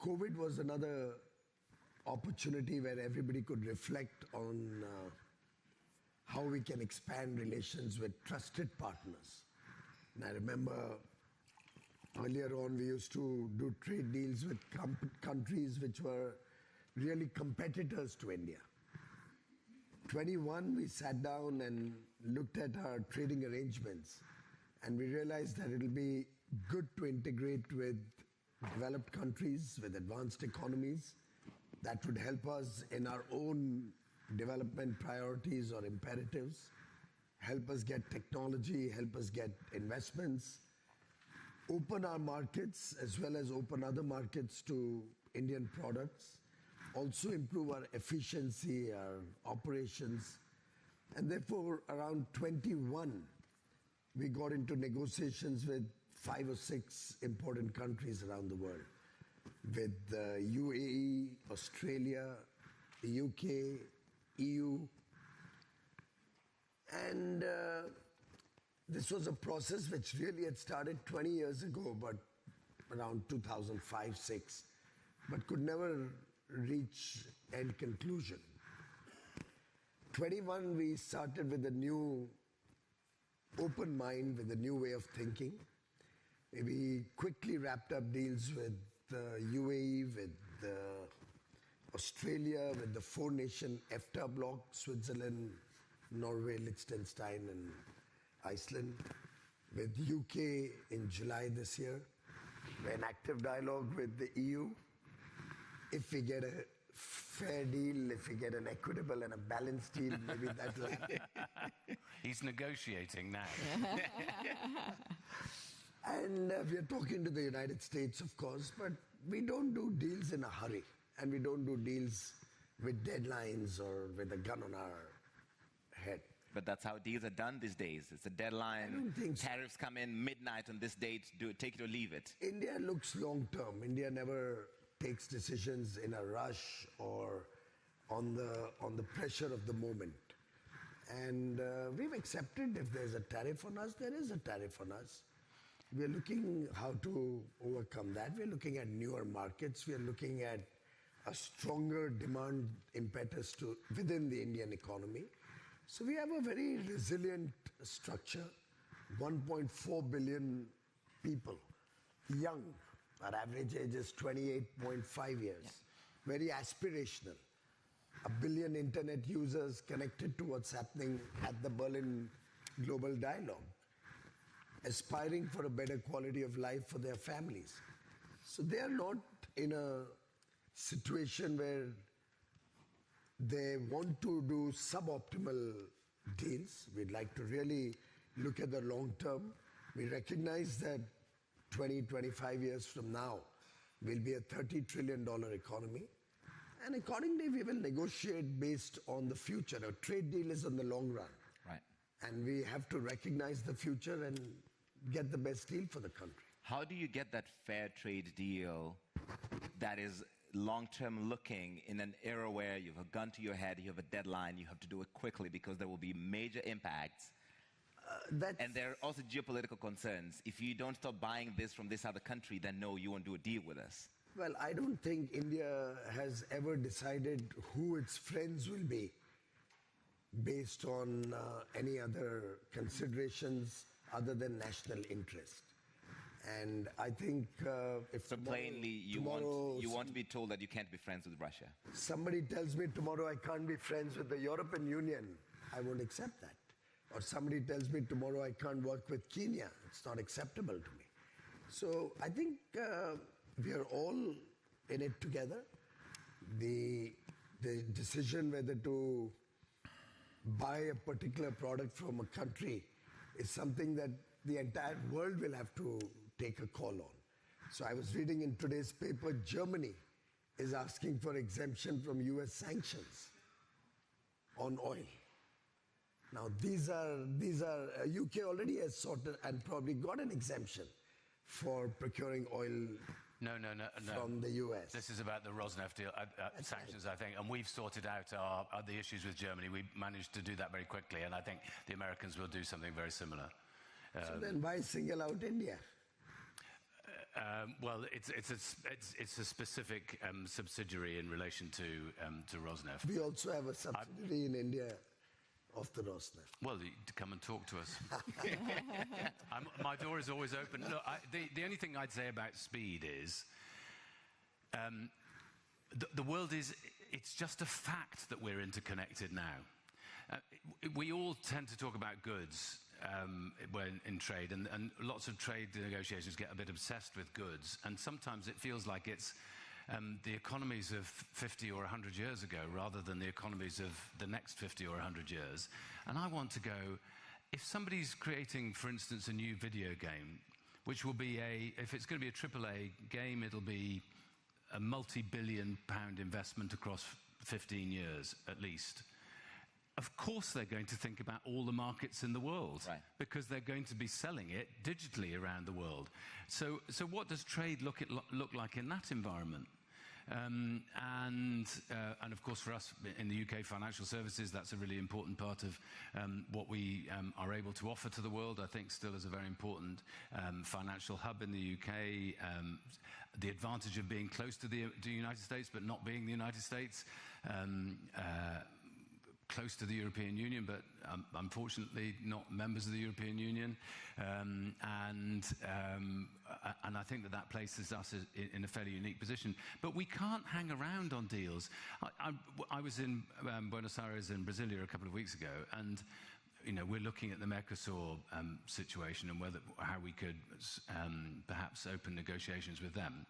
COVID was another opportunity where everybody could reflect on how we can expand relations with trusted partners. And I remember earlier on we used to do trade deals with countries which were really competitors to India. 21, we sat down and looked at our trading arrangements, and we realized that it'll be good to integrate with developed countries, with advanced economies. That would help us in our own development priorities or imperatives, help us get technology, help us get investments, open our markets as well as open other markets to Indian products, also improve our efficiency, our operations. And therefore, around 21, we got into negotiations with 5 or 6 important countries around the world, with the UAE, Australia, the UK, EU. And this was a process which really had started 20 years ago, but around 2005-06, but could never reach end conclusion. 21, we started with a new open mind, with a new way of thinking. We quickly wrapped up deals with the UAE, with Australia, with the 4-nation EFTA bloc, Switzerland, Norway, Liechtenstein, and Iceland, with UK in July this year. We're in active dialogue with the EU. If we get a fair deal, if we get an equitable and a balanced deal, maybe that will happen. He's negotiating now. And we are talking to the United States, of course, but we don't do deals in a hurry. And we don't do deals with deadlines or with a gun on our head. But that's how deals are done these days. It's a deadline. I don't think so. Tariffs come in midnight on this date. Take it or leave it. India looks long term. India never takes decisions in a rush or on the pressure of the moment. And we've accepted if there's a tariff on us, there is a tariff on us. We're looking how to overcome that. We're looking at newer markets. We're looking at a stronger demand impetus within the Indian economy. So we have a very resilient structure, 1.4 billion people, young. Our average age is 28.5 years, yeah. Very aspirational. 1 billion internet users connected to what's happening at the Berlin Global Dialogue, aspiring for a better quality of life for their families. So they are not in a situation where they want to do suboptimal deals. We'd like to really look at the long term. We recognize that 20, 25 years from now will be a $30 trillion economy. And accordingly, we will negotiate based on the future. A trade deal is on the long run. Right. And we have to recognize the future and get the best deal for the country. How do you get that fair trade deal that is long-term looking in an era where you have a gun to your head, you have a deadline, you have to do it quickly because there will be major impacts? And there are also geopolitical concerns. If you don't stop buying this from this other country, then no, you won't do a deal with us. Well, I don't think India has ever decided who its friends will be based on any other considerations other than national interest. And I think if so plainly you want to be told that you can't be friends with Russia. Somebody tells me tomorrow I can't be friends with the European Union, I won't accept that. Or somebody tells me tomorrow I can't work with Kenya, it's not acceptable to me. So I think we are all in it together. The decision whether to buy a particular product from a country is something that the entire world will have to take a call on. So I was reading in today's paper, Germany is asking for exemption from US sanctions on oil. Now these are UK already has sorted and probably got an exemption for procuring oil from the US. This is about the Rosneft deal, sanctions, right. I think, and we've sorted out the issues with Germany. We managed to do that very quickly, and I think the Americans will do something very similar. So then why single out India? Well, it's a specific subsidiary in relation to Rosneft. We also have a subsidiary in India of the Rosneft. Well, come and talk to us. My door is always open. Look, the only thing I'd say about speed is the world it's just a fact that we're interconnected now. We all tend to talk about goods when in trade, and lots of trade negotiations get a bit obsessed with goods, and sometimes it feels like it's the economies of 50 or 100 years ago rather than the economies of the next 50 or 100 years. And I want to go, if somebody's creating, for instance, a new video game, which will be if it's going to be a AAA game, it'll be a multi-billion pound investment across 15 years at least. Of course they're going to think about all the markets in the world, right, because they're going to be selling it digitally around the world. So what does trade look like in that environment? And of course for us in the UK financial services, that's a really important part of what we are able to offer to the world. I think still is a very important financial hub in the UK. The advantage of being close to the United States but not being the United States. Close to the European Union, but unfortunately not members of the European Union, and I think that places us in a fairly unique position. But we can't hang around on deals. I was in Buenos Aires in Brasilia a couple of weeks ago, and we're looking at the Mercosur situation and how we could perhaps open negotiations with them.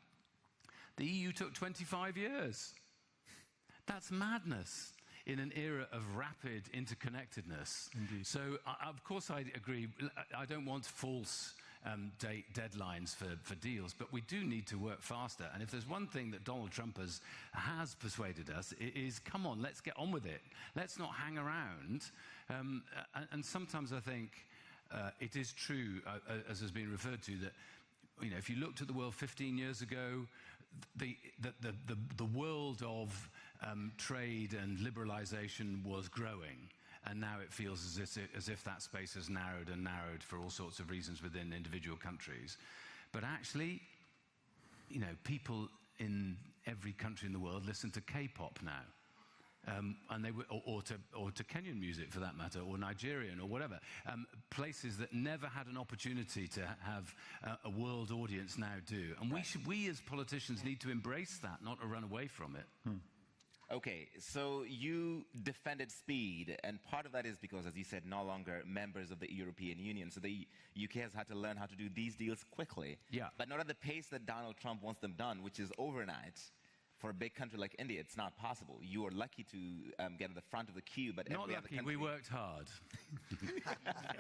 The EU took 25 years. That's madness in an era of rapid interconnectedness. Indeed. So, of course, I agree. I don't want false deadlines for deals, but we do need to work faster. And if there's one thing that Donald Trump has persuaded us, it is, come on, let's get on with it. Let's not hang around. And sometimes I think it is true, as has been referred to, that if you looked at the world 15 years ago, the world of trade and liberalisation was growing, and now it feels as if that space has narrowed and narrowed for all sorts of reasons within individual countries. But actually, people in every country in the world listen to K-pop now. And they or to Kenyan music for that matter, or Nigerian or whatever, places that never had an opportunity to have a world audience now do. And we as politicians need to embrace that, not to run away from it. Okay, so you defended speed, and part of that is because, as you said, no longer members of the European Union. So the UK has had to learn how to do these deals quickly. Yeah. But not at the pace that Donald Trump wants them done, which is overnight. For a big country like India, it's not possible. You are lucky to get at the front of the queue, but not every lucky. other country... We worked hard.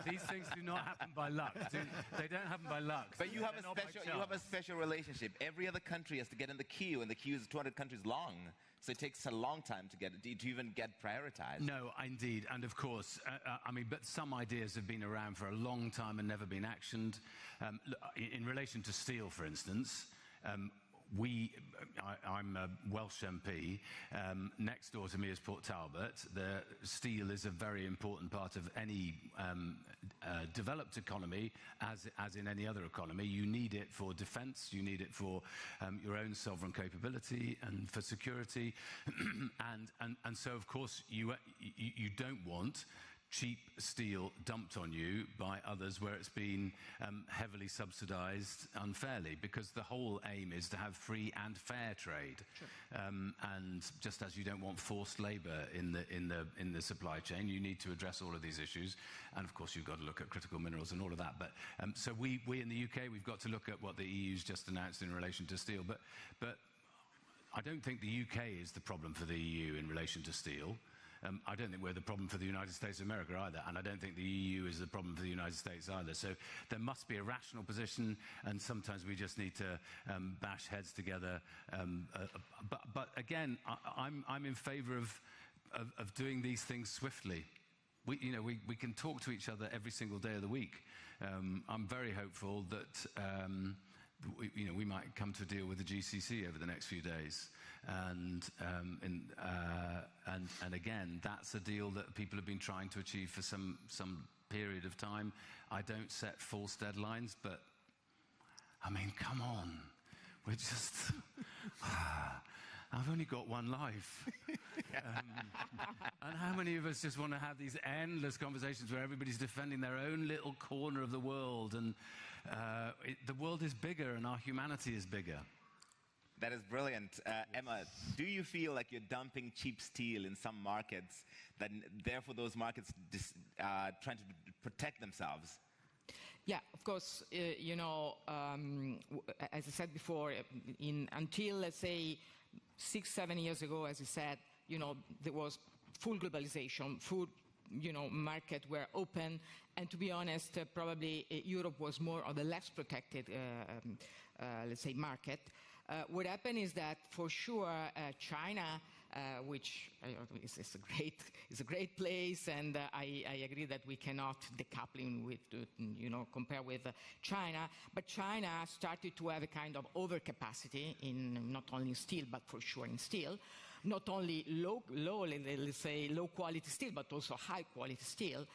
These things do not happen by luck. They don't happen by luck. But you have a special relationship. Every other country has to get in the queue, and the queue is 200 countries long. So it takes a long time to even get prioritized. No, indeed. And of course, but some ideas have been around for a long time and never been actioned. In relation to steel, for instance, I'm a Welsh MP. Next door to me is Port Talbot. The steel is a very important part of any developed economy, as in any other economy. You need it for defence. You need it for your own sovereign capability and for security. and so, of course, you don't want cheap steel dumped on you by others where it's been heavily subsidised unfairly, because the whole aim is to have free and fair trade. Sure. And just as you don't want forced labour in the supply chain, you need to address all of these issues. And of course, you've got to look at critical minerals and all of that. But so we in the UK, we've got to look at what the EU's just announced in relation to steel. But I don't think the UK is the problem for the EU in relation to steel. I don't think we're the problem for the United States of America either, and I don't think the EU is the problem for the United States either. So there must be a rational position, and sometimes we just need to bash heads together. But again, I'm in favour of doing these things swiftly. We can talk to each other every single day of the week. I'm very hopeful that we might come to a deal with the GCC over the next few days. And again, that's a deal that people have been trying to achieve for some period of time. I don't set false deadlines, but I mean, come on. We're just, I've only got one life. And how many of us just want to have these endless conversations where everybody's defending their own little corner of the world, and the world is bigger and our humanity is bigger. That is brilliant. Emma, do you feel like you're dumping cheap steel in some markets, that therefore those markets trying to protect themselves? Yeah, of course, you know, as I said before, until, let's say, 6-7 years ago, as I said, you know, there was full globalization, full, you know, market were open, and to be honest, probably Europe was more of the less protected, let's say, market. What happened is that, for sure, China, which is a great place, and I agree that we cannot decoupling with, you know, compare with China. But China started to have a kind of overcapacity in not only steel, but for sure in steel. Not only low, let's say, low quality steel, but also high quality steel.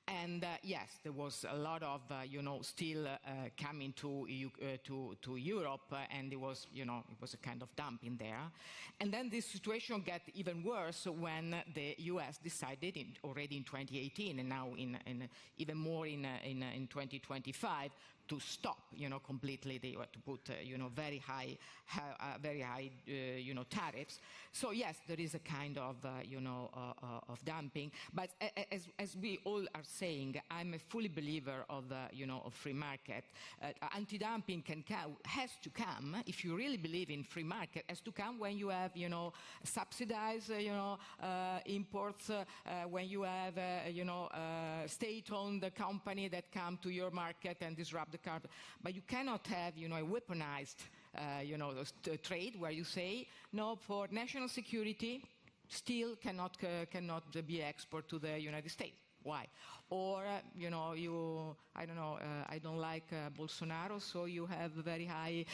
And yes, there was a lot of, you know, steel coming to Europe, and it was, you know, it was a kind of dump in there. And then this situation got even worse when the U.S. decided already in 2018, and now in even more in 2025, to stop, you know, completely. They were to put, you know, very high, you know, tariffs. So yes, there is a kind of, you know, of dumping. But as we all are saying, I'm a fully believer of, you know, of free market. Anti-dumping has to come. If you really believe in free market, has to come when you have, you know, subsidized, you know, imports. When you have, you know, state-owned company that come to your market and disrupt the carpet. But you cannot have, you know, a weaponized, you know, trade where you say, no, for national security, steel cannot be export to the United States. Why? Or, you know, I don't know, I don't like Bolsonaro, so you have very high,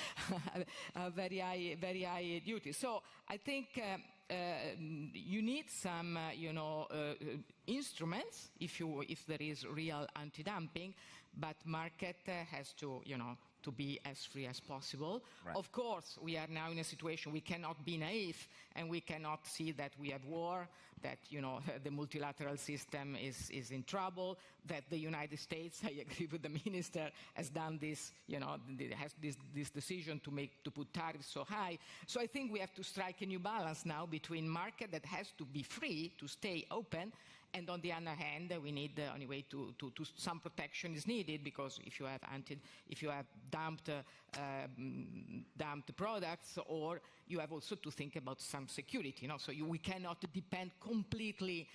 very high duties. So I think you need some, you know, instruments if there is real anti-dumping, but market has to, you know, to be as free as possible. Right. Of course, we are now in a situation we cannot be naive, and we cannot see that we have war, that, you know, the multilateral system is in trouble, that the United States, I agree with the minister, has done this, you know, has this decision to put tariffs so high. So I think we have to strike a new balance now between market that has to be free to stay open, and on the other hand, we need anyway to some protection is needed, because if you have dumped products, or you have also to think about some security, you know. So we cannot depend completely,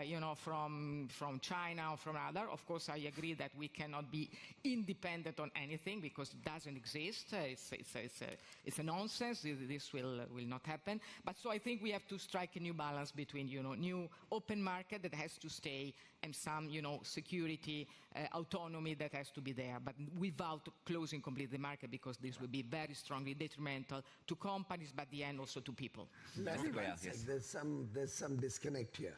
you know, from China or from other. Of course, I agree that we cannot be independent on anything, because it doesn't exist. It's a nonsense. This will not happen. But so I think we have to strike a new balance between, you know, new open market that has to stay, and some, you know, security, autonomy that has to be there, but without closing completely the market, because this will be very strongly detrimental to companies, but at the end also to people. Yes. There's some disconnect here.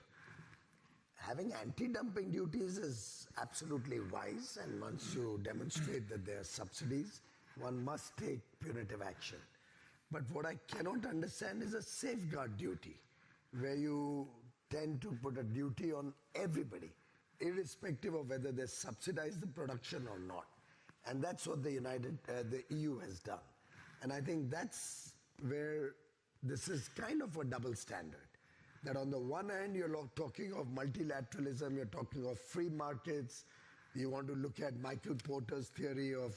Having anti-dumping duties is absolutely wise, and once you demonstrate that there are subsidies, one must take punitive action. But what I cannot understand is a safeguard duty, where you tend to put a duty on everybody, irrespective of whether they subsidize the production or not. And that's what the EU has done. And I think that's where this is kind of a double standard. That on the one hand, you're talking of multilateralism, you're talking of free markets, you want to look at Michael Porter's theory of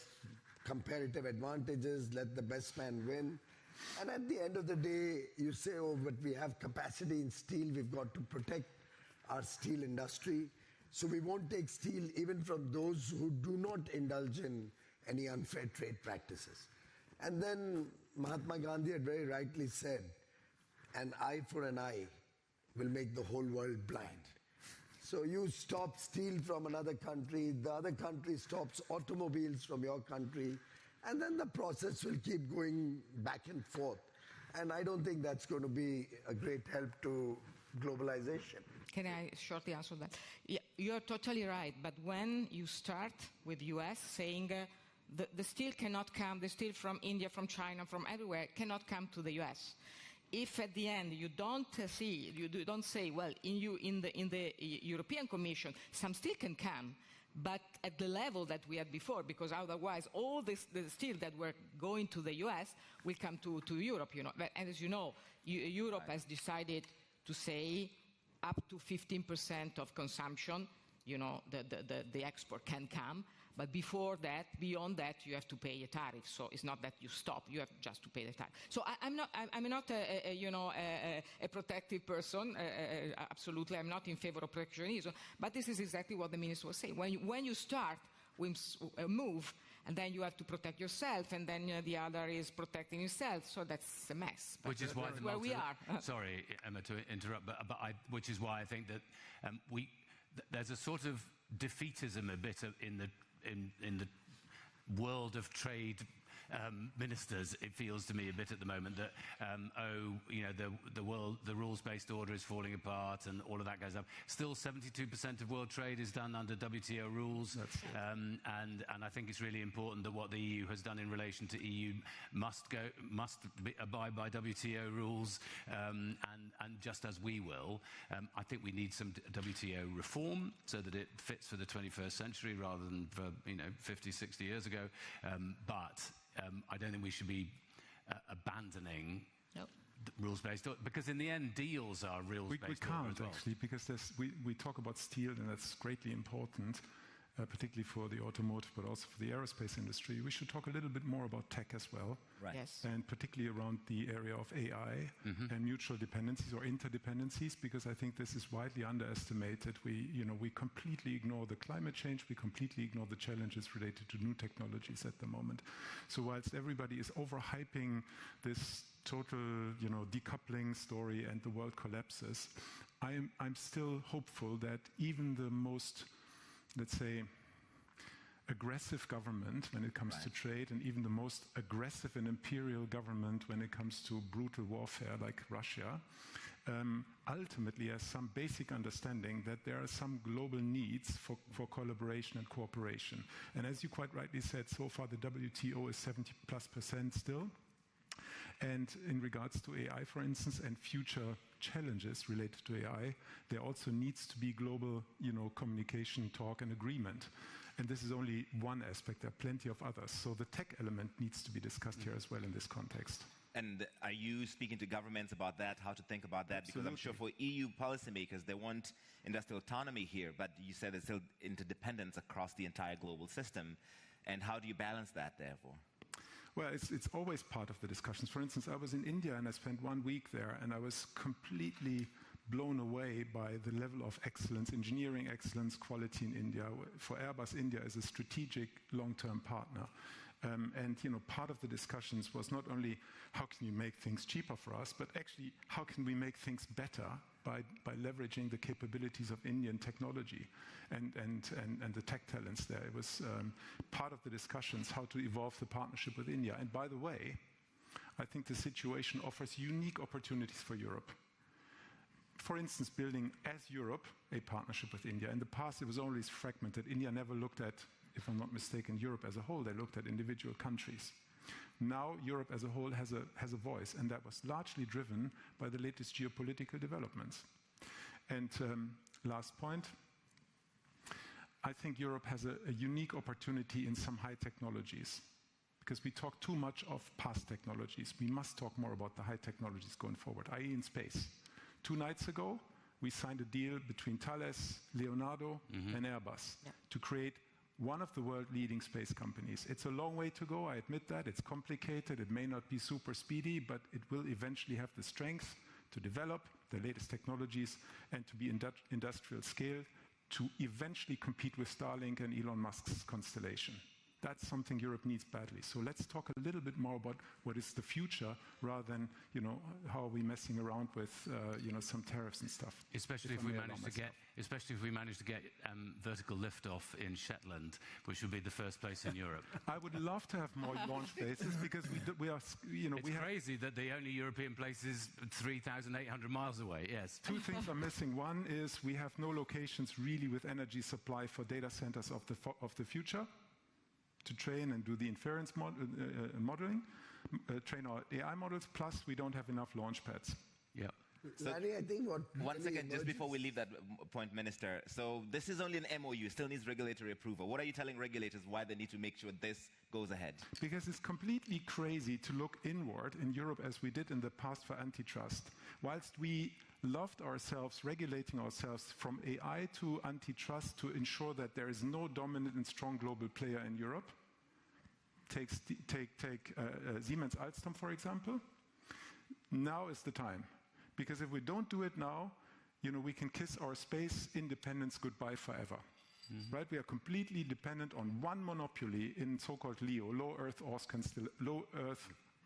comparative advantages, let the best man win. And at the end of the day, you say, oh, but we have capacity in steel, we've got to protect our steel industry. So we won't take steel even from those who do not indulge in any unfair trade practices. And then Mahatma Gandhi had very rightly said, an eye for an eye will make the whole world blind. So you stop steel from another country, the other country stops automobiles from your country, and then the process will keep going back and forth. And I don't think that's going to be a great help to globalization. Can I shortly answer that? Yeah, you're totally right. But when you start with US saying the steel cannot come, the steel from India, from China, from everywhere, cannot come to the US. If at the end you don't don't say, well, in the European Commission, some steel can come, but at the level that we had before, because otherwise all the steel that were going to the US will come to Europe, And as you know, Europe has decided to say up to 15% of consumption, the export can come. But before that, beyond that, you have to pay a tariff. So it's not that you stop; you have just to pay the tariff. So I'm not a protective person. Absolutely, I'm not in favor of protectionism. But this is exactly what the minister was saying. When you start with a move, and then you have to protect yourself, and then the other is protecting himself. So that's a mess. Which is why where we are. Sorry, Emma, to interrupt, but which is why I think that there's a sort of defeatism a bit in the world of trade ministers. It feels to me a bit at the moment that the rules-based order is falling apart and all of that goes up. Still, 72% of world trade is done under WTO rules, and I think it's really important that what the EU has done in relation to EU must abide by WTO rules, and just as we will, I think we need some WTO reform so that it fits for the 21st century rather than for 50, 60 years ago. But I don't think we should be abandoning rules-based, because in the end, deals are rules-based. We can't actually, because we talk about steel, and that's greatly important, particularly for the automotive, but also for the aerospace industry. We should talk a little bit more about tech as well, right? Yes. And particularly around the area of AI and mutual dependencies or interdependencies, because I think this is widely underestimated. We completely ignore the climate change. We completely ignore the challenges related to new technologies at the moment. So whilst everybody is overhyping this total, decoupling story and the world collapses, I'm still hopeful that even the most, let's say, aggressive government when it comes to trade, and even the most aggressive and imperial government when it comes to brutal warfare like Russia, ultimately has some basic understanding that there are some global needs for collaboration and cooperation. And as you quite rightly said, so far the WTO is 70+% still. And in regards to AI, for instance, and future challenges related to AI, there also needs to be global, communication, talk, and agreement. And this is only one aspect. There are plenty of others. So the tech element needs to be discussed here as well in this context. And are you speaking to governments about that, how to think about that? Absolutely. Because I'm sure for EU policymakers, they want industrial autonomy here, but you said there's still interdependence across the entire global system. And how do you balance that, therefore? Well, it's always part of the discussions. For instance, I was in India and I spent 1 week there, and I was completely blown away by the level of excellence, engineering excellence, quality in India. For Airbus, India is a strategic long-term partner. And part of the discussions was not only how can you make things cheaper for us, but actually how can we make things better by leveraging the capabilities of Indian technology and the tech talents there. It was part of the discussions how to evolve the partnership with India. And by the way, I think the situation offers unique opportunities for Europe. For instance, building as Europe a partnership with India. In the past, it was always fragmented. India never looked at, if I'm not mistaken, Europe as a whole. They looked at individual countries. Now, Europe as a whole has a voice, and that was largely driven by the latest geopolitical developments. And last point, I think Europe has a unique opportunity in some high technologies, because we talk too much of past technologies. We must talk more about the high technologies going forward, i.e. in space. 2 nights ago, we signed a deal between Thales, Leonardo, and Airbus to create one of the world leading space companies. It's a long way to go, I admit that. It's complicated, it may not be super speedy, but it will eventually have the strength to develop the latest technologies and to be industrial scale to eventually compete with Starlink and Elon Musk's constellation. That's something Europe needs badly. So let's talk a little bit more about what is the future rather than, how are we messing around with, some tariffs and stuff. Especially if we manage to get vertical liftoff in Shetland, which would be the first place in Europe. I would love to have more launch bases because we are, It's crazy that the only European place is 3,800 miles away. Yes. 2 things are missing. One is we have no locations really with energy supply for data centers of the future. to train and do the inference modeling, train our AI models, plus we don't have enough launch pads. Yeah. So Larry, I think what one really second, just before we emerges- leave that point, Minister. So this is only an MOU, still needs regulatory approval. What are you telling regulators why they need to make sure this goes ahead? Because it's completely crazy to look inward in Europe as we did in the past for antitrust. Whilst we loved ourselves, regulating ourselves from AI to antitrust to ensure that there is no dominant and strong global player in Europe, take Siemens Alstom, for example. Now is the time. Because if we don't do it now, we can kiss our space independence goodbye forever. Right? We are completely dependent on one monopoly in so-called LEO, low Earth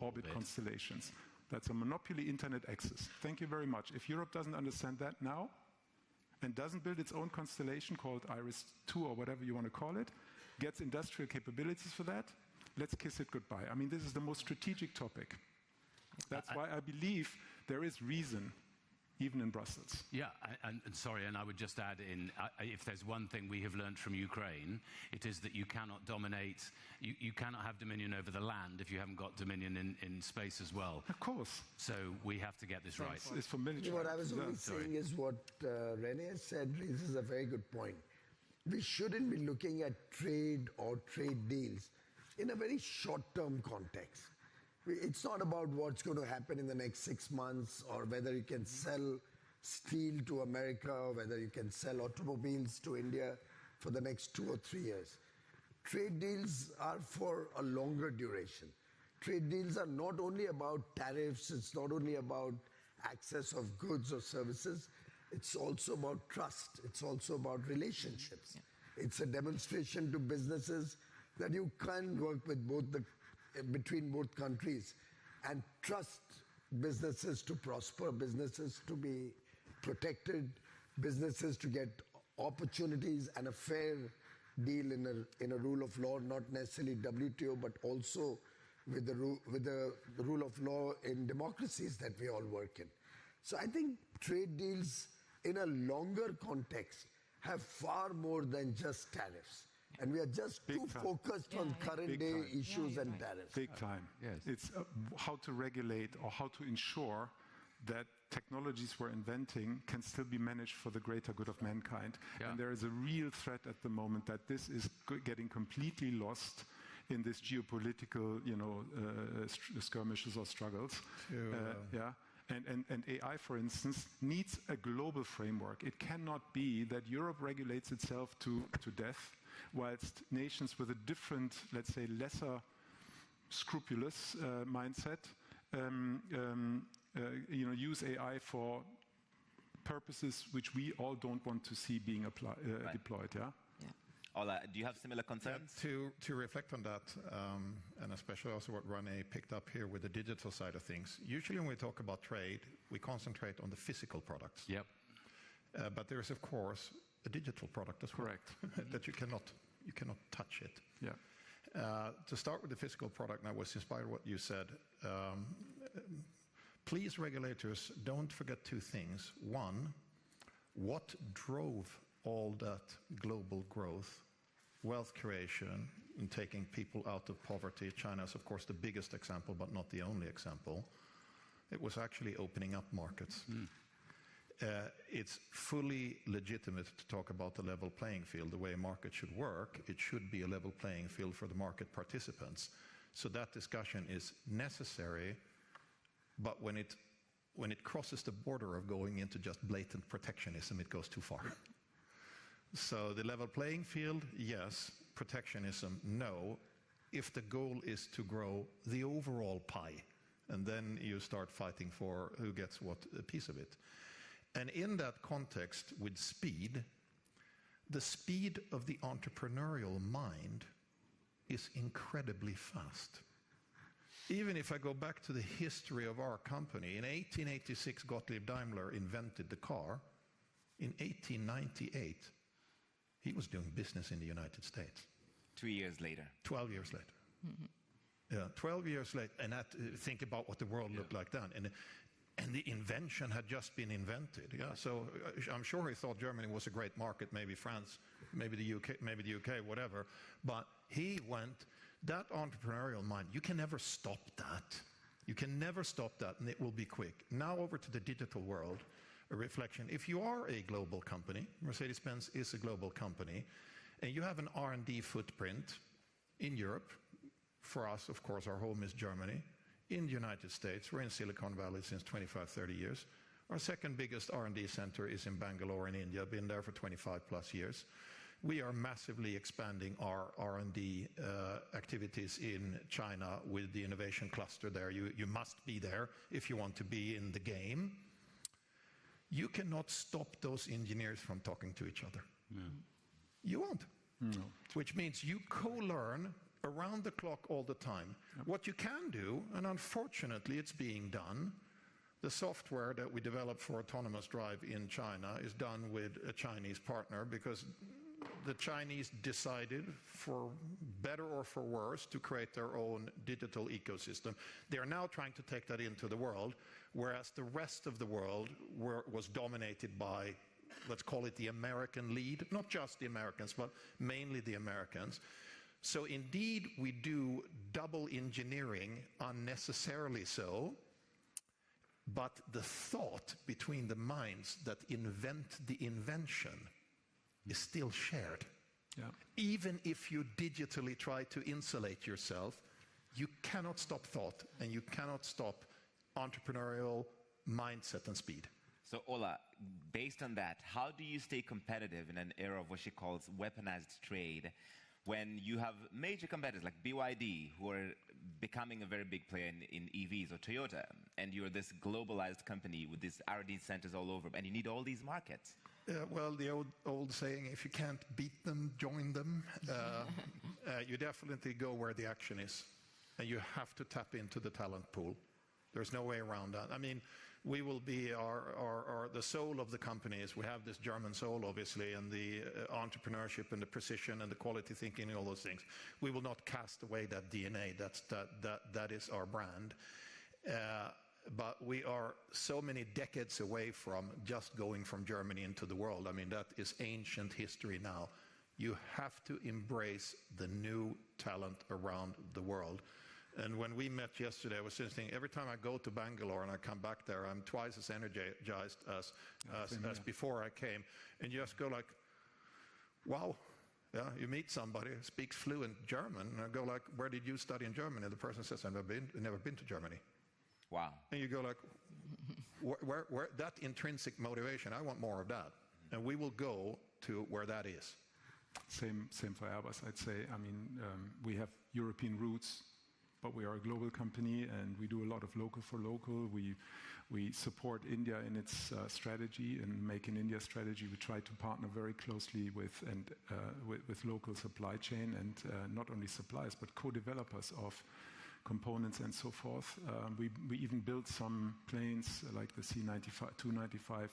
orbit constellations. That's a monopoly internet access. Thank you very much. If Europe doesn't understand that now and doesn't build its own constellation called IRIS-2 or whatever you want to call it, gets industrial capabilities for that, let's kiss it goodbye. I mean, this is the most strategic topic. That's why I believe there is reason, even in Brussels. Yeah, and sorry, and I would just add in, if there's one thing we have learned from Ukraine, it is that you cannot dominate, you cannot have dominion over the land if you haven't got dominion in space as well. Of course. So we have to get this right. It's for military. What I was only Sorry. saying is what René has said raises a very good point. We shouldn't be looking at trade or trade deals in a very short-term context. It's not about what's going to happen in the next 6 months or whether you can sell steel to America or whether you can sell automobiles to India for the next 2 or 3 years. Trade deals are for a longer duration. Trade deals are not only about tariffs, it's not only about access of goods or services, it's also about trust, it's also about relationships. Yeah. It's a demonstration to businesses that you can work with between both countries and trust businesses to prosper, businesses to be protected, businesses to get opportunities and a fair deal in a rule of law, not necessarily WTO, but also with the rule of law in democracies that we all work in. So I think trade deals in a longer context have far more than just tariffs. And we are just too focused on current day issues and tariffs. Big time. Yes. It's how to regulate or how to ensure that technologies we're inventing can still be managed for the greater good of mankind. Yeah. And there is a real threat at the moment that this is getting completely lost in this geopolitical, skirmishes or struggles. And AI, for instance, needs a global framework. It cannot be that Europe regulates itself to death, whilst nations with a different, let's say, lesser scrupulous mindset, use AI for purposes which we all don't want to see being deployed. Yeah. Ola, do you have similar concerns? To reflect on that, and especially also what René picked up here with the digital side of things. Usually when we talk about trade, we concentrate on the physical products. Yep. But there is, of course, a digital product as well. Correct. that you cannot touch it. Yeah. To start with the physical product, and I was inspired by what you said. Please, regulators, don't forget two things. One, what drove all that global growth, wealth creation, and taking people out of poverty? China is, of course, the biggest example, but not the only example. It was actually opening up markets. It's fully legitimate to talk about the level playing field, the way a market should work. It should be a level playing field for the market participants. So that discussion is necessary, but when it crosses the border of going into just blatant protectionism, it goes too far. So the level playing field, yes. Protectionism, no. If the goal is to grow the overall pie, and then you start fighting for who gets what a piece of it. And in that context, with speed, the speed of the entrepreneurial mind is incredibly fast. Even if I go back to the history of our company, in 1886, Gottlieb Daimler invented the car. In 1898, he was doing business in the United States. 2 years later. 12 years later. Mm-hmm. Yeah, 12 years later. And think about what the world looked like then. And the invention had just been invented. Yeah, so I'm sure he thought Germany was a great market, maybe France, maybe the UK, whatever. But He went, that entrepreneurial mind, you can never stop that. You can never stop that, and it will be quick. Now over to the digital world, a reflection. If you are a global company, Mercedes-Benz is a global company, and you have an R&D footprint in Europe, for us, of course, our home is Germany. In the United States, we're in Silicon Valley since 25, 30 years. Our second biggest R&D center is in Bangalore in India, been there for 25 plus years. We are massively expanding our R&D activities in China with the innovation cluster there. You must be there if you want to be in the game. You cannot stop those engineers from talking to each other. Yeah. You won't. No. Which means you co-learn around the clock all the time. Yep. What you can do, and unfortunately it's being done, the software that we developed for autonomous drive in China is done with a Chinese partner because the Chinese decided, for better or for worse, to create their own digital ecosystem. They are now trying to take that into the world, whereas the rest of the world was dominated by, let's call it the American lead, not just the Americans, but mainly the Americans. So indeed, we do double engineering unnecessarily so, but the thought between the minds that invent the invention is still shared. Yeah. Even if you digitally try to insulate yourself, you cannot stop thought and you cannot stop entrepreneurial mindset and speed. So Ola, based on that, how do you stay competitive in an era of what she calls weaponized trade when you have major competitors like BYD who are becoming a very big player in EVs, or Toyota, and you're this globalized company with these R&D centers all over, and you need all these markets? Well, the old saying, if you can't beat them, join them. You definitely go where the action is, and you have to tap into the talent pool. There's no way around that. I mean, we will be the soul of the companies. We have this German soul, obviously, and the entrepreneurship and the precision and the quality thinking and all those things. We will not cast away that DNA. That is our brand. But we are so many decades away from just going from Germany into the world. I mean, that is ancient history now. You have to embrace the new talent around the world. And when we met yesterday, I was thinking, every time I go to Bangalore and I come back there, I'm twice as energized as before I came. And you just go like, wow, yeah, you meet somebody who speaks fluent German, and I go like, where did you study in Germany? And the person says, I've never been to Germany. Wow. And you go like, where that intrinsic motivation, I want more of that. And we will go to where that is. Same for Airbus, I'd say. I mean, we have European roots, but we are a global company, and we do a lot of local for local. We support India in its strategy and Make in India strategy. We try to partner very closely with local supply chain and not only suppliers, but co-developers of components and so forth. We even built some planes like the C-295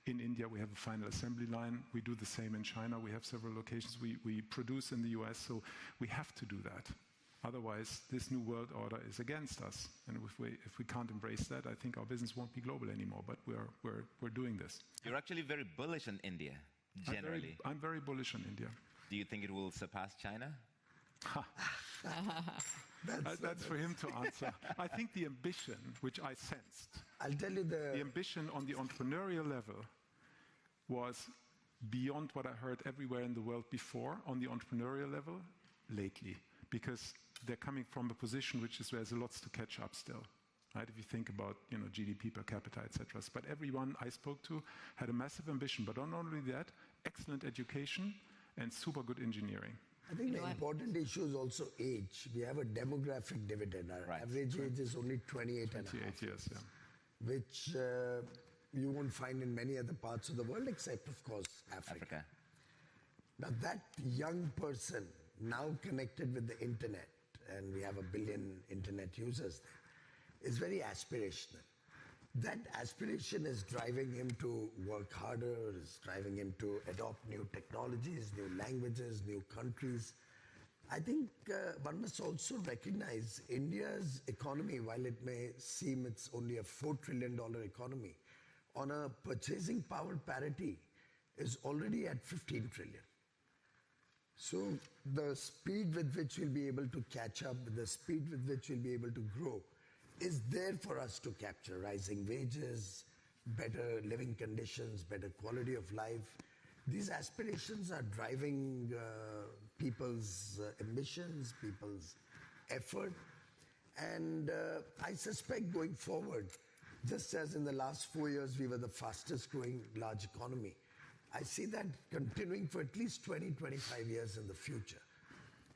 in India. We have a final assembly line. We do the same in China. We have several locations. We produce in the US, so we have to do that. Otherwise, this new world order is against us. And if we can't embrace that, I think our business won't be global anymore. But we're doing this. You're actually very bullish on India, generally. I'm very bullish on India. Do you think it will surpass China? That's for him to answer. I think the ambition, which I sensed, I'll tell you the ambition on the entrepreneurial level was beyond what I heard everywhere in the world before on the entrepreneurial level lately, because they're coming from a position which is there's lots to catch up still. Right? If you think about GDP per capita, etc. But everyone I spoke to had a massive ambition. But not only that, excellent education and super good engineering. I think the important issue is also age. We have a demographic dividend. Our average age is only 28 and a half years, yeah. Which you won't find in many other parts of the world, except, of course, Africa. Now, that young person now connected with the internet, and we have 1 billion internet users there, is very aspirational. That aspiration is driving him to work harder, is driving him to adopt new technologies, new languages, new countries. I think one must also recognize India's economy, while it may seem it's only a $4 trillion economy, on a purchasing power parity is already at 15 trillion. So the speed with which we'll be able to catch up, the speed with which we'll be able to grow, is there for us to capture. Rising wages, better living conditions, better quality of life. These aspirations are driving people's ambitions, people's effort. And I suspect going forward, just as in the last 4 years we were the fastest growing large economy, I see that continuing for at least 20, 25 years in the future.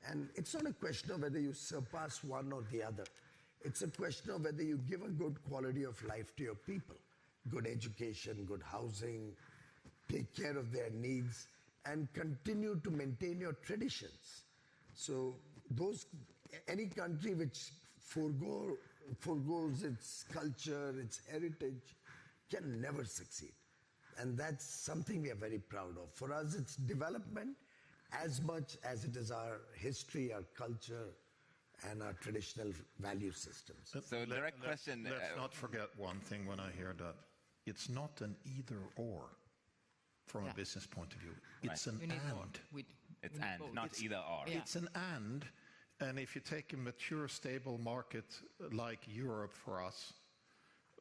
And it's not a question of whether you surpass one or the other. It's a question of whether you give a good quality of life to your people. Good education, good housing, take care of their needs, and continue to maintain your traditions. So any country which forgoes its culture, its heritage, can never succeed. And that's something we are very proud of. For us, it's development as much as it is our history, our culture, and our traditional value systems. So direct question. Let's not forget one thing when I hear that. It's not an either or from a business point of view. It's an and. It's and, not either or. Yeah. It's an and if you take a mature, stable market like Europe for us,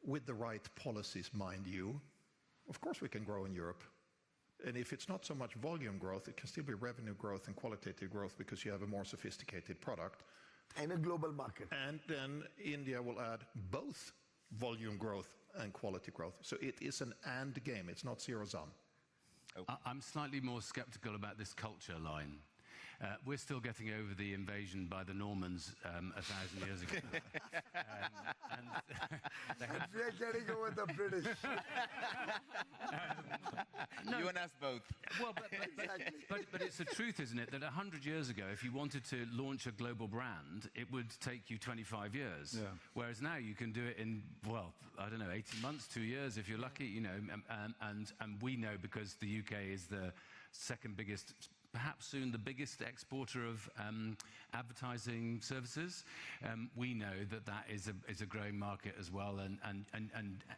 with the right policies, mind you, of course we can grow in Europe. And if it's not so much volume growth, it can still be revenue growth and qualitative growth because you have a more sophisticated product. And a global market. And then India will add both volume growth and quality growth. So it is an and game, it's not zero-sum. Okay. I'm slightly more skeptical about this culture line. We're still getting over the invasion by the Normans 1,000 years ago. We're getting over the British. You and us both. Well, but it's the truth, isn't it, that 100 years ago, if you wanted to launch a global brand, it would take you 25 years. Yeah. Whereas now you can do it in, well, I don't know, 18 months, 2 years, if you're lucky, you know. And we know because the UK is the second biggest, perhaps soon the biggest exporter of advertising services. We know that is a growing market as well, and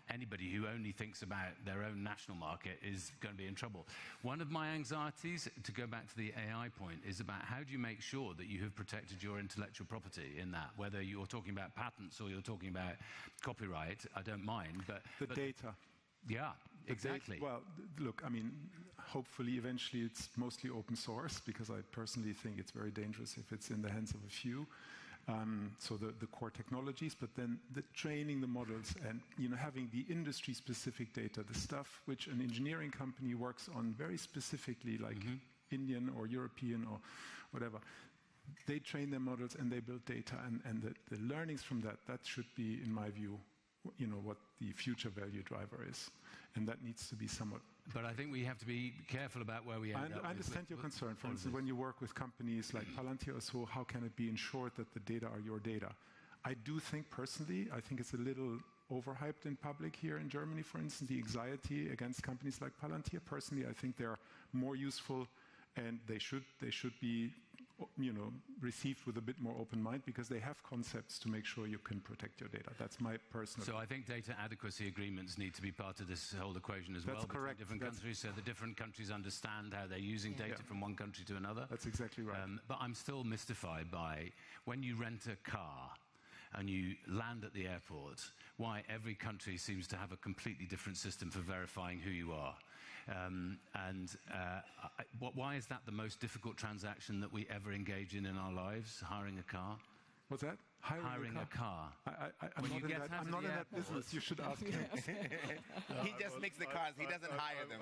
anybody who only thinks about their own national market is going to be in trouble. One of my anxieties, to go back to the AI point, is about how do you make sure that you have protected your intellectual property in that, whether you're talking about patents or you're talking about copyright, I don't mind, but data. Yeah, exactly. Well, look, I mean, hopefully eventually it's mostly open source, because I personally think it's very dangerous if it's in the hands of a few. So the core technologies, but then the training the models and having the industry-specific data, the stuff which an engineering company works on very specifically, like Indian or European or whatever. They train their models and they build data, and the learnings from that should be, in my view, what the future value driver is. And that needs to be somewhat... But I think we have to be careful about where we end up. I understand your concern. For instance, when you work with companies like Palantir or so, how can it be ensured that the data are your data? I do think personally, I think it's a little overhyped in public here in Germany, for instance, the anxiety against companies like Palantir. Personally, I think they're more useful, and they should be received with a bit more open mind, because they have concepts to make sure you can protect your data. That's my personal... So I think data adequacy agreements need to be part of this whole equation as well. That's correct. Between different countries, so the different countries understand how they're using data from one country to another. That's exactly right. But I'm still mystified by when you rent a car and you land at the airport, why every country seems to have a completely different system for verifying who you are. Why is that the most difficult transaction that we ever engage in our lives, hiring a car? What's that? Hiring a car. I'm not in that business. You should ask him. He just makes the cars. He doesn't hire them.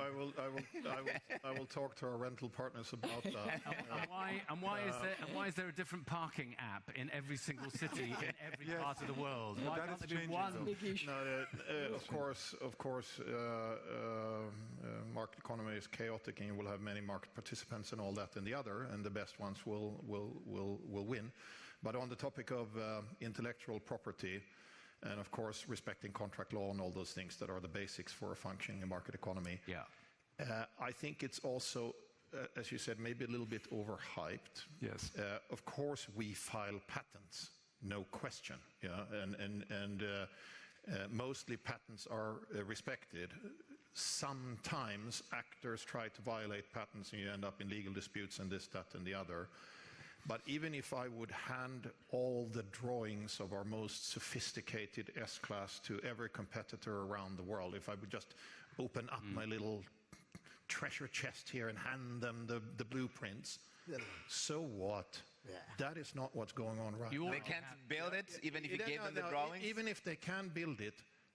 I will talk to our rental partners about that. Why is there a different parking app in every single city in every part of the world? Why can't there be one big issue? Of course, market economy is chaotic, and you will have many market participants and all that, and the other, and the best ones will win. But on the topic of intellectual property, and of course respecting contract law and all those things that are the basics for a functioning market economy, I think it's also, as you said, maybe a little bit overhyped. Yes. Of course we file patents, no question. Yeah, Mostly patents are respected. Sometimes actors try to violate patents and you end up in legal disputes and this, that, and the other. But even if I would hand all the drawings of our most sophisticated S-Class to every competitor around the world, if I would just open up my little treasure chest here and hand them the blueprints, so what? Yeah. That is not what's going on right now. They can't build it, even if you gave them the drawings? Even if they can build it,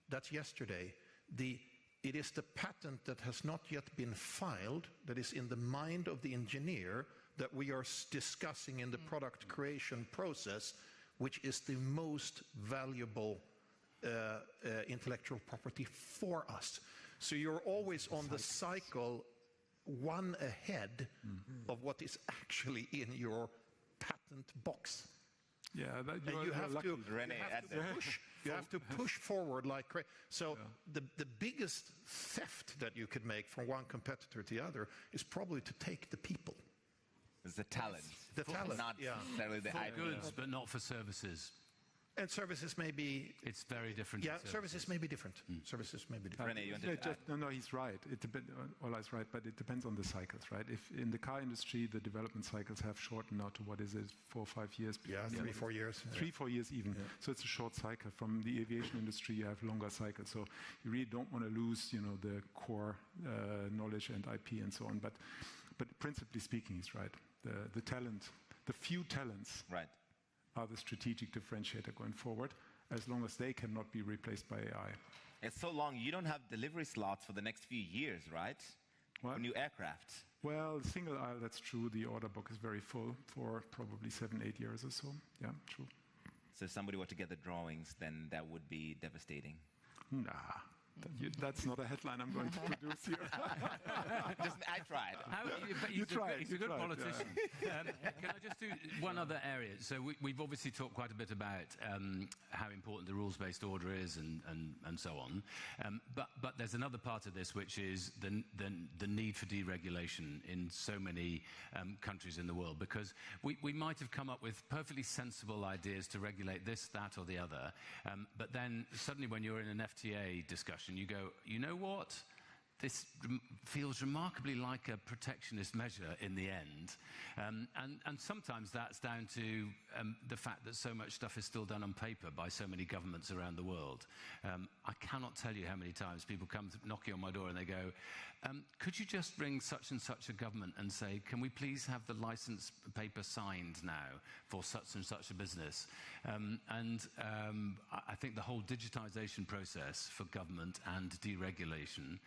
that's yesterday. It is the patent that has not yet been filed, that is in the mind of the engineer, that we are discussing in the product creation process, which is the most valuable intellectual property for us. So you're always on the cycle one ahead of what is actually in your patent box. Yeah, And you have to push forward like crazy. So the biggest theft that you could make from one competitor to the other is probably to take the people. It's the talent. The talent, not necessarily the For IP. goods, but not for services. And services may be... It's very different. Yeah, to services may be different. Services may be different. René, you want to add? No, he's right. Ola's right, but it depends on the cycles, right? If in the car industry, the development cycles have shortened now to, what is it, 4 or 5 years? Yeah, 3-4 years. 3-4 years even. Yeah. So it's a short cycle. From the aviation industry, you have longer cycles. So you really don't want to lose, the core knowledge and IP and so on. But principally speaking, he's right. The talent, the few talents, Right. are the strategic differentiator going forward, as long as they cannot be replaced by AI. It's so long, you don't have delivery slots for the next few years, right? What? For new aircraft. Well, single aisle, that's true. The order book is very full for probably 7-8 years or so. Yeah, true. So if somebody were to get the drawings, then that would be devastating. Nah. That's not a headline I'm going to produce here. I tried. He's a good politician. Can I just do one other area? So we've obviously talked quite a bit about how important the rules-based order is and so on. But there's another part of this, which is the need for deregulation in so many countries in the world, because we might have come up with perfectly sensible ideas to regulate this, that, or the other, but then suddenly when you're in an FTA discussion, you go, you know what? This feels remarkably like a protectionist measure in the end. And sometimes that's down to the fact that so much stuff is still done on paper by so many governments around the world. I cannot tell you how many times people come knocking on my door and they go, could you just ring such and such a government and say, can we please have the license paper signed now for such and such a business? I think the whole digitization process for government and deregulation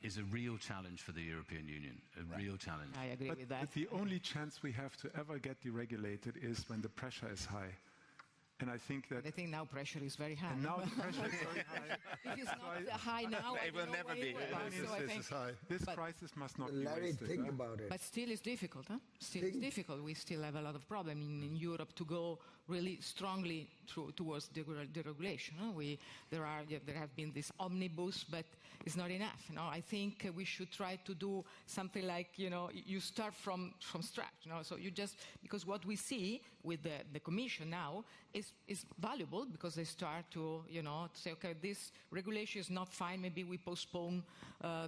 is a real challenge for the European Union, a real challenge. I agree with that. But the only chance we have to ever get deregulated is when the pressure is high. And I think now pressure is very high. And now the pressure is very high. If it's not high now, it will never be. This crisis must not be Larry, wasted. think about it. But still it's difficult, huh? It's difficult. We still have a lot of problem in Europe to go really strongly towards deregulation. There have been this omnibus, but it's not enough. I think we should try to do something like, you start from scratch. So you just, because what we see with the Commission now is valuable, because they start to, say, okay, this regulation is not fine, maybe we postpone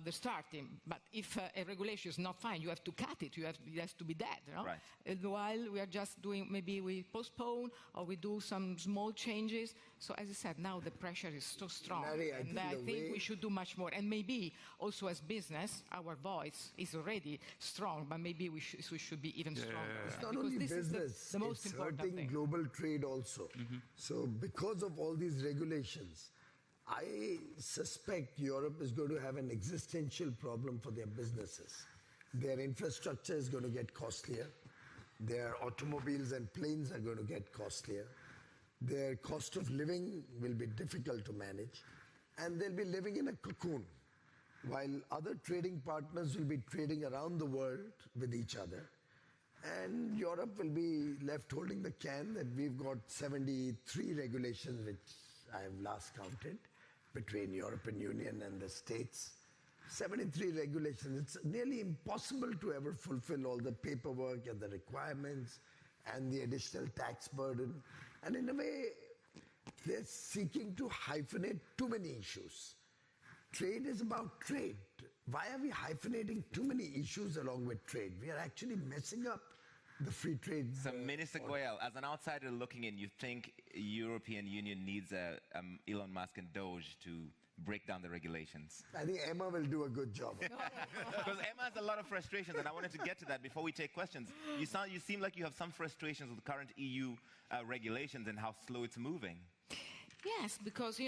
the starting. But if a regulation is not fine, you have to cut it. It has to be dead. Right. While we are just doing, maybe we postpone or we do some small changes. So as I said, now the pressure is so strong. Larry, I think we should do much more. And maybe also as business, our voice is already strong, but maybe we should be even stronger. It's not because only this business, is the most it's important hurting thing. global trade also. So because of all these regulations, I suspect Europe is going to have an existential problem for their businesses. Their infrastructure is going to get costlier. Their automobiles and planes are going to get costlier. Their cost of living will be difficult to manage. And they'll be living in a cocoon, while other trading partners will be trading around the world with each other. And Europe will be left holding the can that we've got 73 regulations, which I have last counted, between European Union and the States. 73 regulations. It's nearly impossible to ever fulfill all the paperwork and the requirements and the additional tax burden. And in a way, they're seeking to hyphenate too many issues. Trade is about trade. Why are we hyphenating too many issues along with trade? We are actually messing up the free trade. So, Minister Goyal, as an outsider looking in, you think European Union needs Elon Musk and Doge to break down the regulations? I think Emma will do a good job. Because Emma has a lot of frustrations, and I wanted to get to that before we take questions. You seem like you have some frustrations with the current EU regulations and how slow it's moving. Yes, because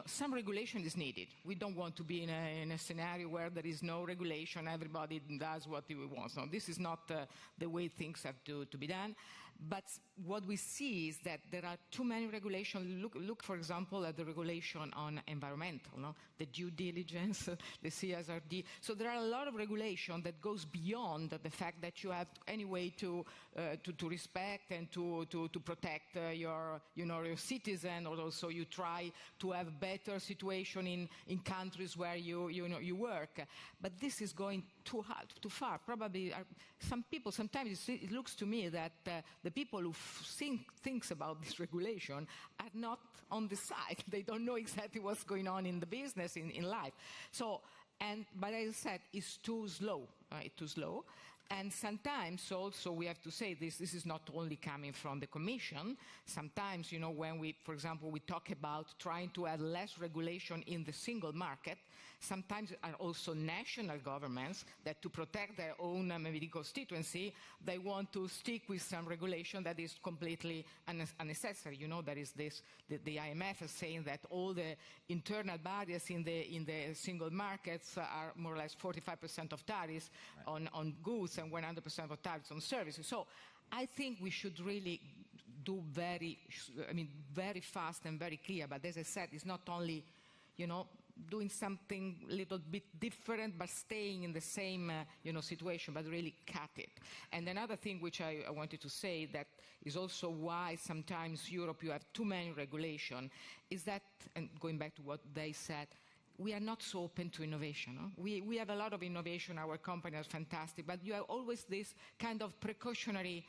some regulation is needed. We don't want to be in a scenario where there is no regulation. Everybody does what he wants. No, this is not the way things have to be done. But what we see is that there are too many regulations. Look, for example, at the regulation on environmental, the due diligence, the CSRD. So there are a lot of regulation that goes beyond the fact that you have anyway to respect and to protect your citizen, or also you try to have better situation in countries where you work. But this is going too hard, too far. Probably some people, sometimes it looks to me that the people who thinks about this regulation are not on the side. They don't know exactly what's going on in the business, in life. So, but as I said, it's too slow, right? Too slow. And sometimes also we have to say this is not only coming from the Commission. Sometimes, when we, for example, we talk about trying to add less regulation in the single market, sometimes are also national governments that to protect their own maybe constituency, they want to stick with some regulation that is completely unnecessary. There is this, the IMF is saying that all the internal barriers in the single markets are more or less 45% of tariffs on goods and 100% of tariffs on services. So I think we should really do very fast and very clear. But as I said, it's not only, doing something a little bit different, but staying in the same, situation, but really cut it. And another thing which I wanted to say that is also why sometimes Europe, you have too many regulation, is that, and going back to what they said, we are not so open to innovation. No? We have a lot of innovation. Our company is fantastic, but you have always this kind of precautionary,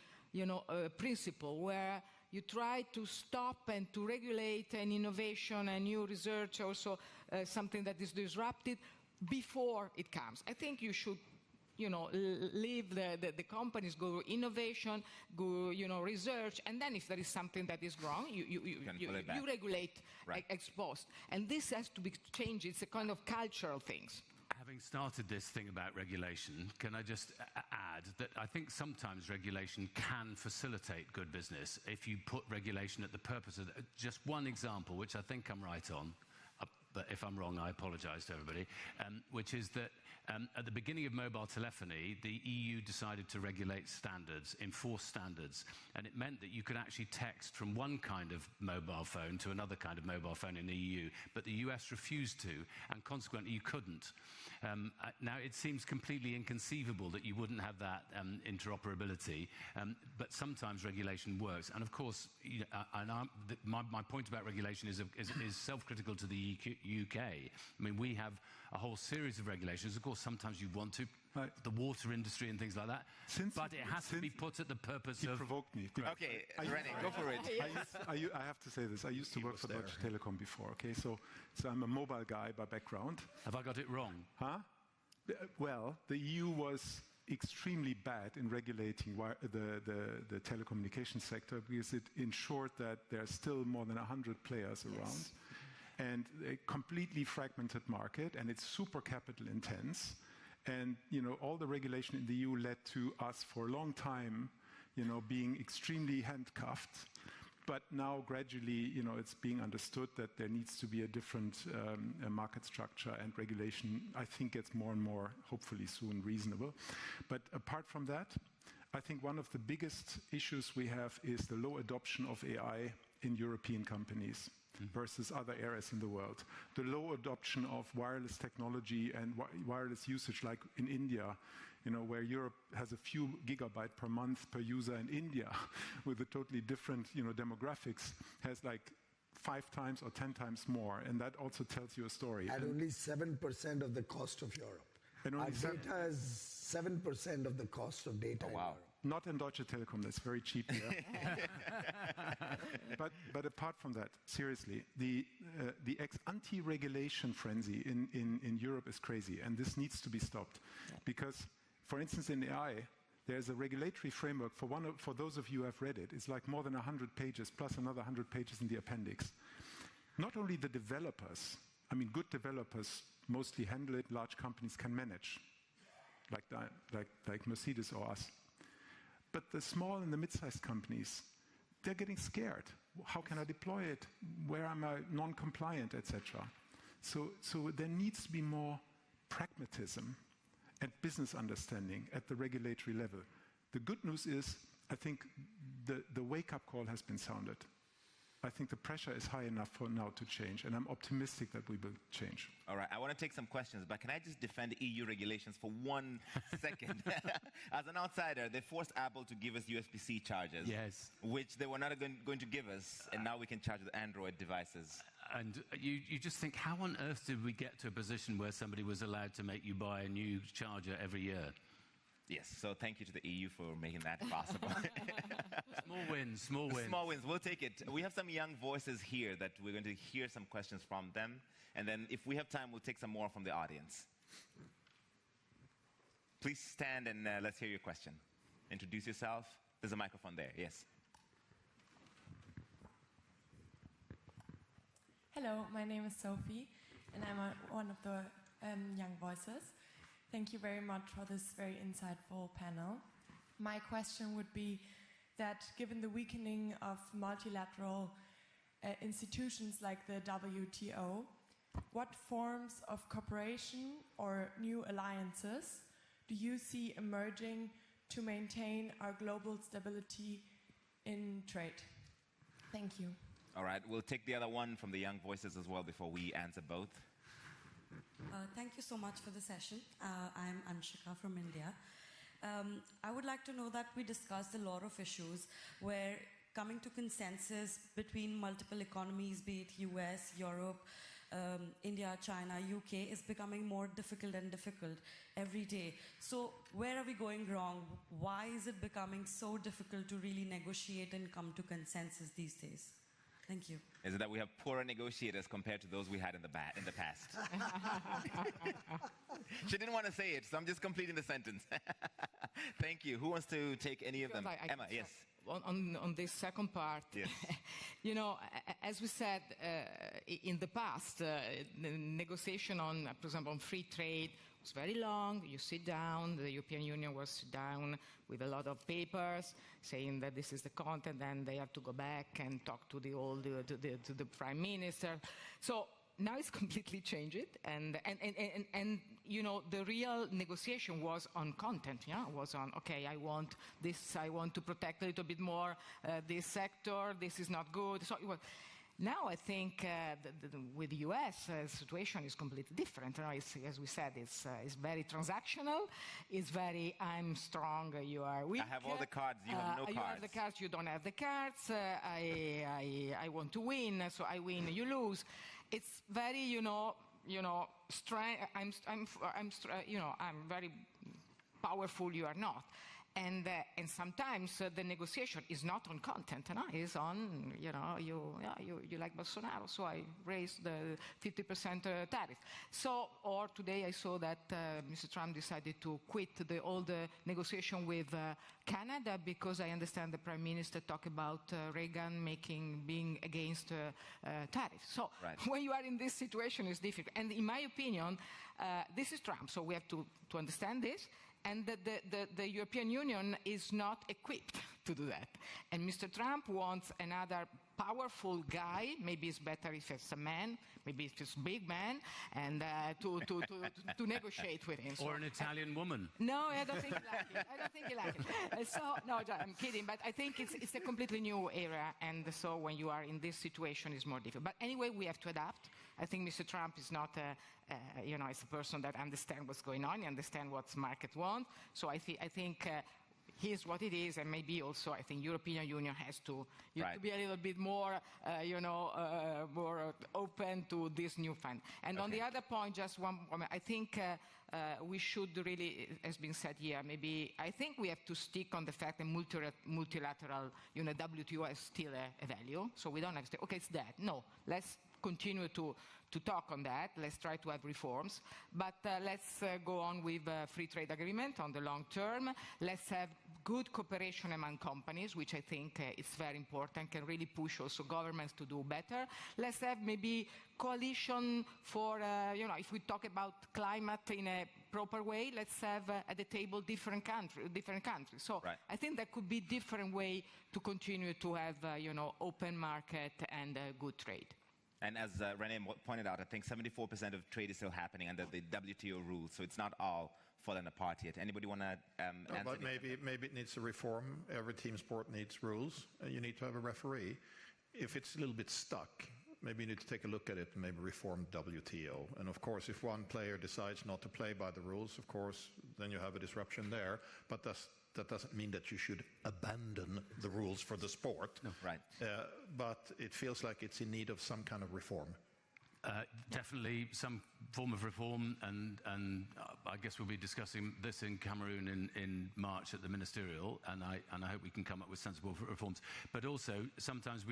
principle where you try to stop and to regulate an innovation and new research, also something that is disrupted before it comes. I think you should, leave the companies, go innovation, go, research, and then if there is something that is wrong, you regulate ex post. And this has to be changed. It's a kind of cultural things. Having started this thing about regulation, can I just add that I think sometimes regulation can facilitate good business if you put regulation at the purpose of just one example, which I think I'm right on, but if I'm wrong, I apologize to everybody, which is that at the beginning of mobile telephony, the EU decided to regulate standards, enforce standards, and it meant that you could actually text from one kind of mobile phone to another kind of mobile phone in the EU, but the US refused to, and consequently you couldn't. Now, it seems completely inconceivable that you wouldn't have that interoperability, but sometimes regulation works. And of course, my point about regulation is self-critical to the UK. I mean, we have a whole series of regulations. Of course, sometimes you want to, the water industry and things like that, but it has to be put at the purpose of... You provoked me. Okay, René, go for it. I have to say this. I used to work for Deutsche Telekom before, okay? So I'm a mobile guy by background. Have I got it wrong? Huh? Well, the EU was extremely bad in regulating the telecommunications sector because it ensured that there are still more than 100 players around. Yes. And a completely fragmented market, and it's super capital intense. And, all the regulation in the EU led to us for a long time, being extremely handcuffed. But now gradually, it's being understood that there needs to be a different market structure, and regulation, I think, gets more and more, hopefully soon, reasonable. But apart from that, I think one of the biggest issues we have is the low adoption of AI in European companies versus other areas in the world. The low adoption of wireless technology and wireless usage, like in India, where Europe has a few gigabyte per month per user, in India, with a totally different, demographics, has like 5 times or 10 times more, and that also tells you a story. At only 7% of the cost of Europe. Our data is 7% of the cost of data in Europe. Not in Deutsche Telekom, that's very cheap here. but apart from that, seriously, the anti-regulation frenzy in Europe is crazy, and this needs to be stopped. Because, for instance, in AI, there's a regulatory framework for those of you who have read it. It's like more than 100 pages, plus another 100 pages in the appendix. Not only the developers, I mean, good developers mostly handle it, large companies can manage, like Mercedes or us. But the small and the mid-sized companies, they're getting scared. How can I deploy it? Where am I non-compliant, etc.? So there needs to be more pragmatism and business understanding at the regulatory level. The good news is, I think the wake-up call has been sounded. I think the pressure is high enough for now to change, and I'm optimistic that we will change. All right, I want to take some questions, but can I just defend EU regulations for 1 second? As an outsider, they forced Apple to give us USB-C chargers, yes, which they were not going to give us, and now we can charge with Android devices. And you just think, how on earth did we get to a position where somebody was allowed to make you buy a new charger every year? Yes, so thank you to the EU for making that possible. Small wins, small wins. Small wins, we'll take it. We have some young voices here that we're going to hear some questions from them. And then if we have time, we'll take some more from the audience. Please stand and let's hear your question. Introduce yourself. There's a microphone there, yes. Hello, my name is Sophie, and I'm one of the young voices. Thank you very much for this very insightful panel. My question would be that given the weakening of multilateral institutions like the WTO, what forms of cooperation or new alliances do you see emerging to maintain our global stability in trade? Thank you. All right, we'll take the other one from the young voices as well before we answer both. Thank you so much for the session. I'm Anshika from India. I would like to know that we discussed a lot of issues where coming to consensus between multiple economies, be it US, Europe, India, China, UK, is becoming more difficult and difficult every day. So where are we going wrong? Why is it becoming so difficult to really negotiate and come to consensus these days? Thank you. Is it that we have poorer negotiators compared to those we had in the past? She didn't want to say it, so I'm just completing the sentence. Thank you. Who wants to take any of them? Emma, yes. On this second part, yes. You know, as we said in the past, the negotiation on, for example, on free trade was very long. You sit down, the European Union was sit down with a lot of papers saying that this is the content, and they have to go back and talk to the prime minister. So now it's completely changed, and you know, the real negotiation was on content. Yeah, was on, okay, I want this, I want to protect a little bit more this sector. This is not good. So it was. Now I think with the US, the situation is completely different. You know, as we said, it's very transactional. It's very, I'm strong, you are weak. I have all the cards, you have no cards. You have the cards, you don't have the cards. I want to win, so I win, you lose. It's very, you know, I'm very powerful. You are not. And sometimes the negotiation is not on content, it's on, you know, you like Bolsonaro, so I raised the 50% tariff. So, or today I saw that Mr. Trump decided to quit all the negotiation with Canada because I understand the Prime Minister talked about Reagan being against tariffs. So when you are in this situation, it's difficult. And in my opinion, this is Trump, so we have to understand this. And the European Union is not equipped to do that. And Mr. Trump wants another powerful guy, maybe it's better if it's a man, maybe if it's a big man, and to negotiate with him. Or an Italian woman. No, I don't think he like it. So, no, I'm kidding, but I think it's a completely new era, and so when you are in this situation, it's more difficult. But anyway, we have to adapt. I think Mr. Trump is not is a person that understands what's going on, he understands what market wants. So I think here's what it is, and maybe also I think European Union has to, to be a little bit more, more open to this new fund. And on the other point, just one comment. I think we should really, as been said here, maybe I think we have to stick on the fact that multilateral, WTO is still a value. So we don't have to say, okay, it's that. No, let's continue to talk on that. Let's try to have reforms. But let's go on with free trade agreement on the long term. Let's have good cooperation among companies, which I think is very important, can really push also governments to do better. Let's have maybe coalition for, if we talk about climate in a proper way, let's have at the table different countries. So right. I think there could be different way to continue to have, open market and good trade. And as Renee pointed out, I think 74% of trade is still happening under the WTO rules, so it's not all fallen apart yet. Anybody want to answer? But maybe it needs a reform. Every team sport needs rules. You need to have a referee. If it's a little bit stuck, maybe you need to take a look at it and maybe reform WTO. And of course, if one player decides not to play by the rules, of course, then you have a disruption there. But that doesn't mean that you should abandon the rules for the sport. No, right. But it feels like it's in need of some kind of reform. Definitely some form of reform, and I guess we'll be discussing this in Cameroon in March at the ministerial, and I hope we can come up with sensible reforms. But also, sometimes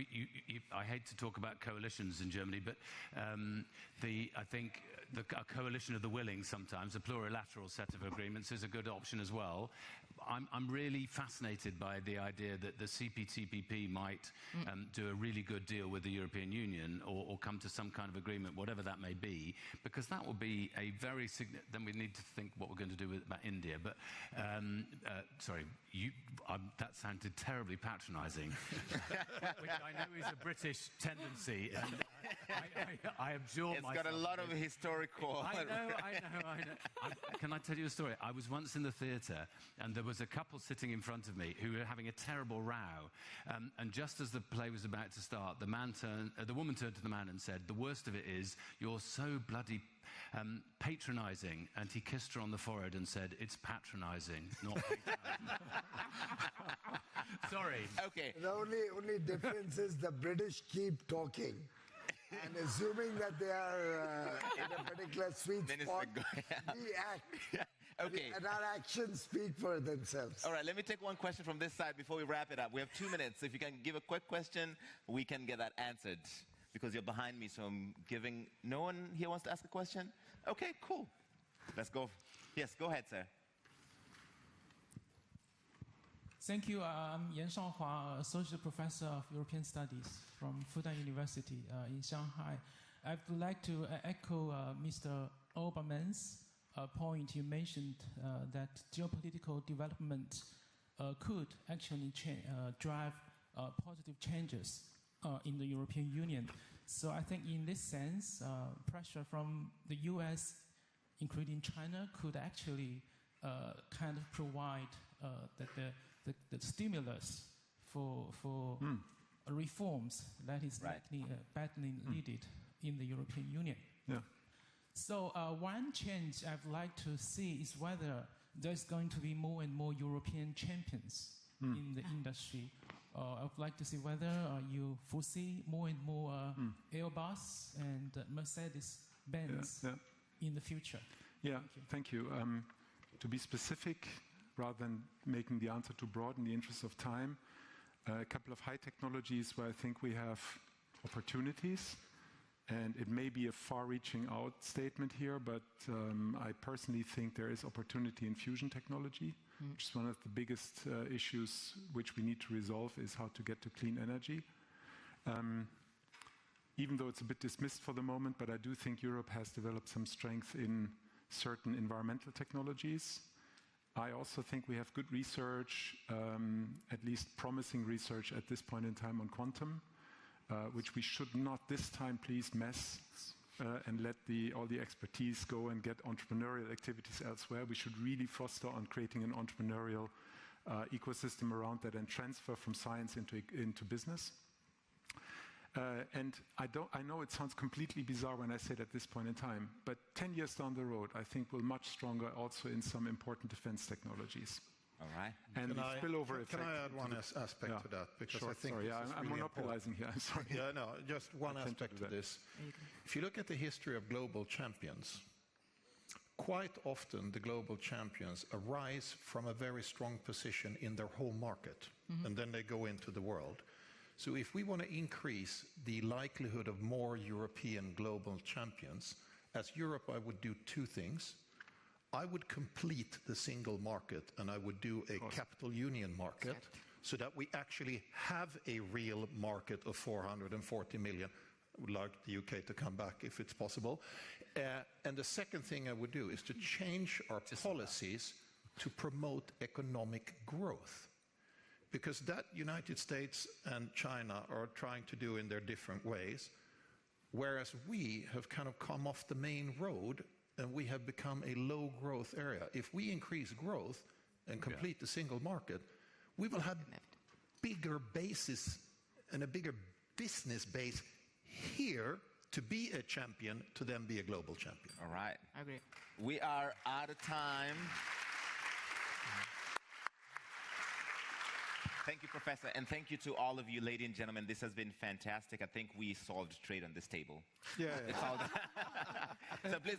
I hate to talk about coalitions in Germany, but I think a coalition of the willing sometimes, a plurilateral set of agreements is a good option as well. I'm really fascinated by the idea that the CPTPP might do a really good deal with the European Union or come to some kind of agreement, whatever that may be, because that will be a very significant. Then we need to think what we're going to do about India. But sorry, that sounded terribly patronising, which I know is a British tendency, and I absorb myself. It's got a lot of historical. I know. Can I tell you a story? I was once in the theatre, and there was a couple sitting in front of me who were having a terrible row. And just as the play was about to start, the woman turned to the man and said, "The worst of it is you're so bloody patronising." And he kissed her on the forehead and said, "It's patronising, not patronising." Sorry. Okay. The only difference is the British keep talking. And assuming that they are in a particular sweet spot, we act. Okay. And our actions speak for themselves. All right, let me take one question from this side before we wrap it up. We have 2 minutes. If you can give a quick question, we can get that answered. Because you're behind me, so I'm giving... No one here wants to ask a question? Okay, cool. Let's go. Yes, go ahead, sir. Thank you. I'm Yan Shaohua, Associate Professor of European Studies from Fudan University in Shanghai. I would like to echo Mr. Obermann's point. You mentioned that geopolitical development could actually drive positive changes in the European Union. So I think in this sense, pressure from the US, including China, could actually kind of provide the stimulus for reforms that is likely badly needed in the European Union. Yeah. So one change I'd like to see is whether there's going to be more and more European champions in the industry. I would like to see whether you foresee more and more Airbus and Mercedes-Benz in the future. Yeah, thank you. To be specific, rather than making the answer too broad in the interest of time, a couple of high technologies where I think we have opportunities, and it may be a far-reaching out statement here, but I personally think there is opportunity in fusion technology, which is one of the biggest issues which we need to resolve, is how to get to clean energy. Even though it's a bit dismissed for the moment, but I do think Europe has developed some strength in certain environmental technologies. I also think we have good research, at least promising research at this point in time on quantum, which we should not this time please mess and let all the expertise go and get entrepreneurial activities elsewhere. We should really foster on creating an entrepreneurial ecosystem around that and transfer from science into business. And I know it sounds completely bizarre when I say it at this point in time, but 10 years down the road, I think we're much stronger also in some important defense technologies. All right. And the spillover effect. Can I add one aspect to that? Because I think sorry, this is I'm really monopolizing here. I'm sorry. Yeah, no, just one aspect to this. If you look at the history of global champions, quite often the global champions arise from a very strong position in their home market, and then they go into the world. So if we want to increase the likelihood of more European global champions, as Europe, I would do two things. I would complete the single market, and I would do a capital union market so that we actually have a real market of 440 million. I would like the UK to come back if it's possible. And the second thing I would do is to change our policies to promote economic growth. Because that United States and China are trying to do in their different ways, whereas we have kind of come off the main road and we have become a low growth area. If we increase growth and complete the single market, we will have bigger bases and a bigger business base here to be a champion, to then be a global champion. All right. I agree. We are out of time. Thank you, Professor, and thank you to all of you, ladies and gentlemen. This has been fantastic. I think we solved trade on this table. Yeah. It's all so please.